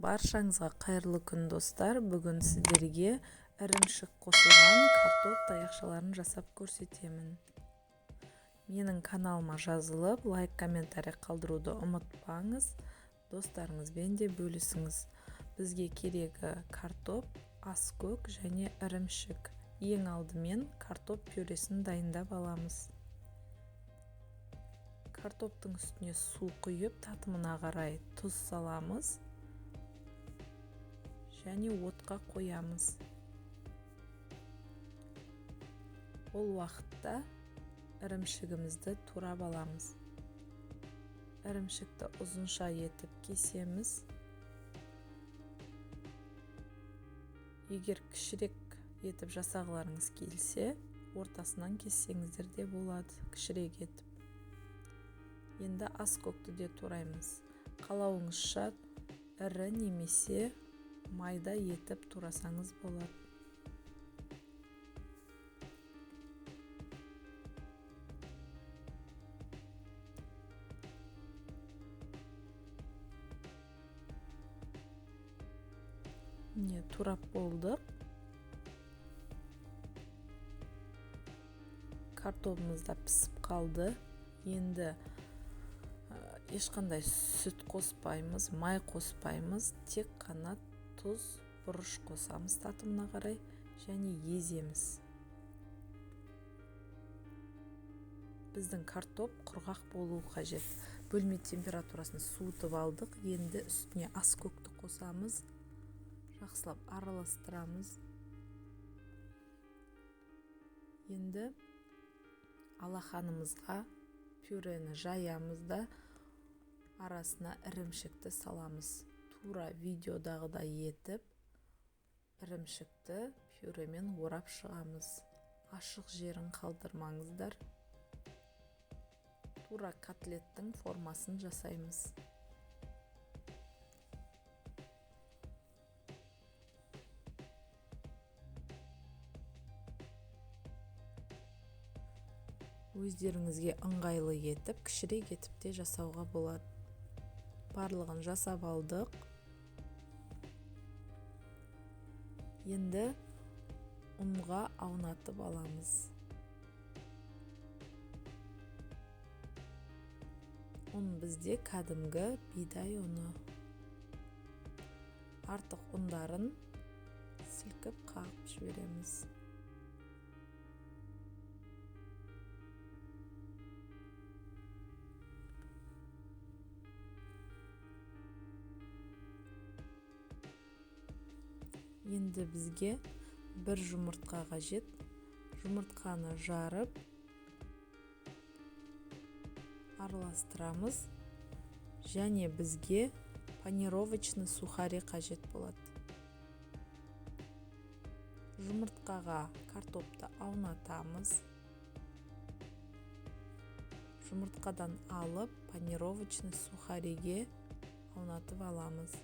Баршаңызға қайырлы күн достар. Бүгін сіздерге ірімшік қосылған картоп таяқшаларын жасап көрсетемін. Менің каналыма жазылып, лайк, комментарий қалдыруды ұмытпаңыз. Достарыңызбен де бөлісіңіз. Бізге керегі картоп, аскөк және ірімшік. Ең алдымен картоп пюресін дайындап аламыз. Картоптың үстіне су құйып, татымына қарай тұз саламыз және отқа қоямыз. Ол уақытта ірімшігімізді турап аламыз. Ірімшікті ұзынша етіп кесеміз. Егер кішірек етіп жасағыларыңыз келсе, ортасынан кессеңіздер де болады, кішірек етіп. Енді аскөкті де тураймыз. Қалауыңызша ірі немесе майда етіп турасаңыз болады. Міне турап болдық. Картопымыз да пісіп қалды. Енді ешқандай сүт қоспаймыз, май қоспаймыз, тек қана тұз, бұрыш қосамыз татымына қарай және еземіз. Біздің картоп құрғақ болуы қажет. Бөлме температурасын суытып алдық. Енді үстіне аскөкті қосамыз. Жақсылап араластырамыз. Енді алақанымызға пюрені жаямыз да арасына ірімшікті саламыз. Тура видеодағыдай етіп ірімшікті пюремен орап шығамыз. Ашық жерін қалдырмаңыздар. Тура котлеттің формасын жасаймыз. Өздеріңізге ыңғайлы етіп, кішірек етіп те жасауға болады. Барлығын жасап алдық. Енді ұнға аунатып аламыз. Ұн бізде кәдімгі бидай ұны. Артық ұндарын сілкіп қағып жібереміз. Енді бізге бір жұмыртқа қажет. Жұмыртқаны жарып, араластырамыз. Және бізге панировочный сухари қажет болады. Жұмыртқаға картопты аунатамыз. Жұмыртқадан алып, панировочный сухариге аунатып аламыз.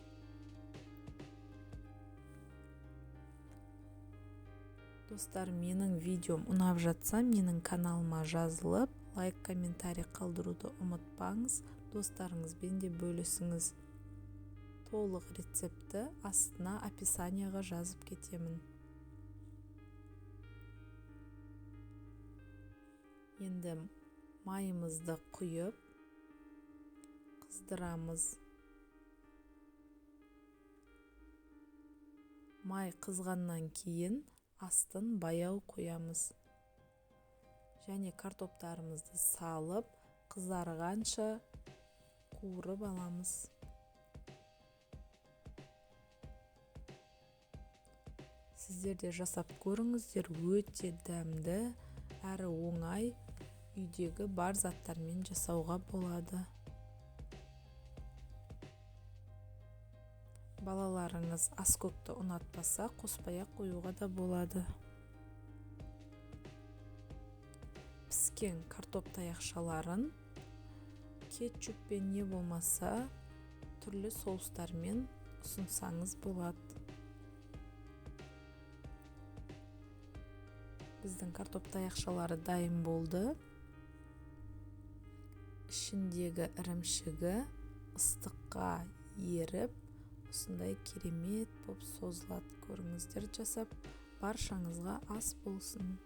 Достар, менің видеом ұнап жатса, менің каналыма жазылып, лайк, комментарий қалдыруды ұмытпаңыз. Достарыңызбен де бөлісіңіз. Толық рецепті астына описанияға жазып кетемін. Енді майымызды құйып, қыздырамыз. Май қызғаннан кейін астын баяу қоямыз. Және картоптарымызды салып, қызарғанша қуырып аламыз. Сіздер де жасап көріңіздер, өте дәмді, әрі оңай, үйдегі бар заттармен жасауға болады. Балаларыңыз аскөкті ұнатпаса, қоспай қоюға да болады. Піскен картоп таяқшаларын кетчуппен не болмаса түрлі соустармен ұсынсаңыз болады. Біздің картоп таяқшалары дайын болды. Ішіндегі ірімшігі ыстыққа еріп, осындай керемет боп созылат. Көрүңүздөр жасап, баршаңызга ас болсун.